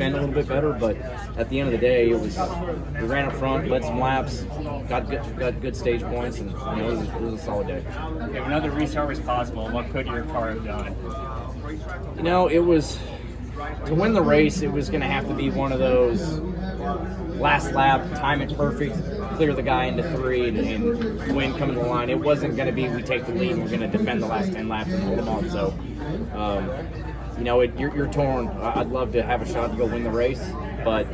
defend a little bit better. But at the end of the day, we ran up front, led some laps, got good stage points, and it was a solid day. If another restart was possible, what could your car have done? It was to win the race. It was going to have to be one of those last lap, time it perfect, clear the guy into 3, and win coming to the line. It wasn't going to be we take the lead and we're going to defend the last 10 laps and hold them on. So, you're torn. I'd love to have a shot to go win the race, but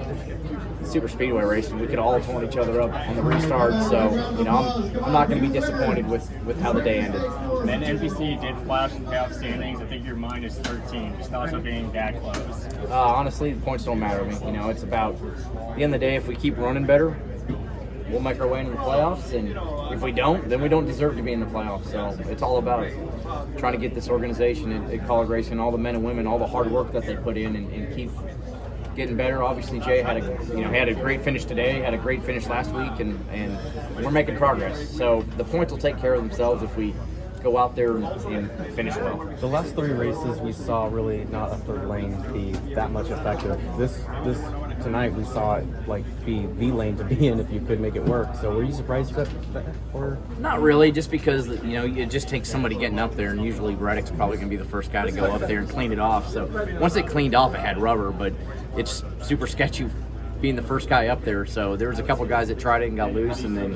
super speedway race, and we could all torn each other up on the restart. So, I'm not going to be disappointed with how the day ended. And NPC did flash in playoff standings. I think your mind is 13. Just also being that close. Honestly, the points don't matter to me. It's about, at the end of the day, if we keep running better, we'll make our way into the playoffs, and if we don't, then we don't deserve to be in the playoffs. So it's all about trying to get this organization at College Racing, all the men and women, all the hard work that they put in, and keep getting better. Obviously, Jay had a great finish today, had a great finish last week, and we're making progress. So the points will take care of themselves if we go out there and finish well. The last 3 races we saw really not a third lane be that much effective. This tonight we saw it be the lane to be in if you could make it work. So were you surprised that or not really? Just because it just takes somebody getting up there, and usually Reddick's probably going to be the first guy to go up there and clean it off. So once it cleaned off, it had rubber, but it's super sketchy being the first guy up there. So there was a couple guys that tried it and got loose, and then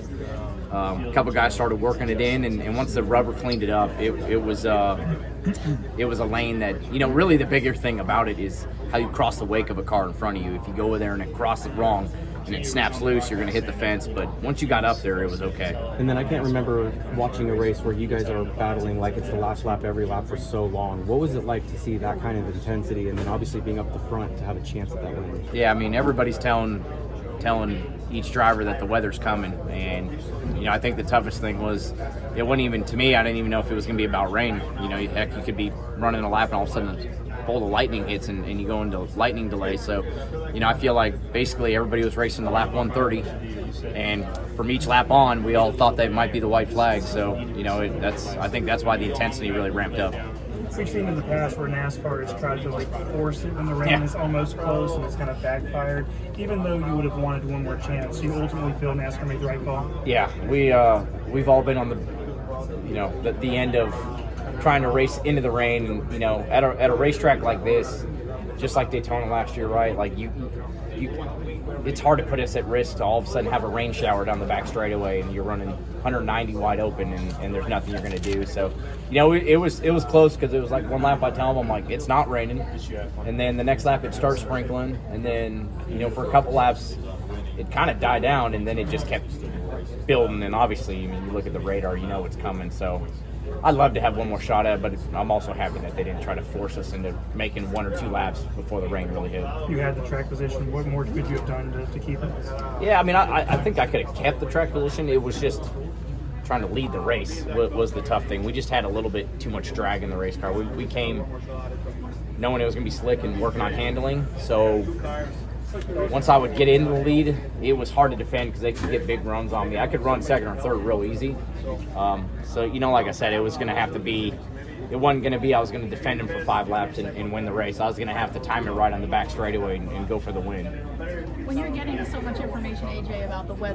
a couple guys started working it in, and once the rubber cleaned it up, it was a lane that, really the bigger thing about it is how you cross the wake of a car in front of you. If you go over there and it crosses wrong and it snaps loose, you're going to hit the fence. But once you got up there, it was okay. And then I can't remember watching a race where you guys are battling like it's the last lap every lap for so long. What was it like to see that kind of intensity, and then obviously being up the front to have a chance at that win? Yeah, everybody's telling each driver that the weather's coming, and I think the toughest thing was, it wasn't even, to me, I didn't even know if it was going to be about rain. Heck, you could be running a lap and all of a sudden a bolt of lightning hits and you go into lightning delay. So, I feel like basically everybody was racing the lap 130, and from each lap on, we all thought that might be the white flag. So, I think that's why the intensity really ramped up. We've seen in the past where NASCAR has tried to force it when the rain is almost close, and it's kind of backfired. Even though you would have wanted one more chance, you ultimately feel NASCAR made the right call. Yeah, we've all been on the end of trying to race into the rain, and at a racetrack like this, just like Daytona last year, right? Like it's hard to put us at risk to all of a sudden have a rain shower down the back straightaway, and you're running 190 wide open, and there's nothing you're going to do. So, it was close, because it was like one lap I tell them, I'm like, it's not raining, and then the next lap it starts sprinkling, and then for a couple laps it kind of died down, and then it just kept building. And obviously, you look at the radar, it's coming. So I'd love to have one more shot at it, but I'm also happy that they didn't try to force us into making 1 or 2 laps before the rain really hit. You had the track position. What more could you have done to keep it? Yeah, I think I could have kept the track position. It was just trying to lead the race was the tough thing. We just had a little bit too much drag in the race car. We came knowing it was going to be slick and working on handling. So once I would get into the lead, it was hard to defend because they could get big runs on me. I could run second or third real easy. So, like I said, it was going to have to be, it wasn't going to be I was going to defend him for 5 laps and win the race. I was going to have to time it right on the back straightaway and go for the win. When you're getting so much information, AJ, about the weather,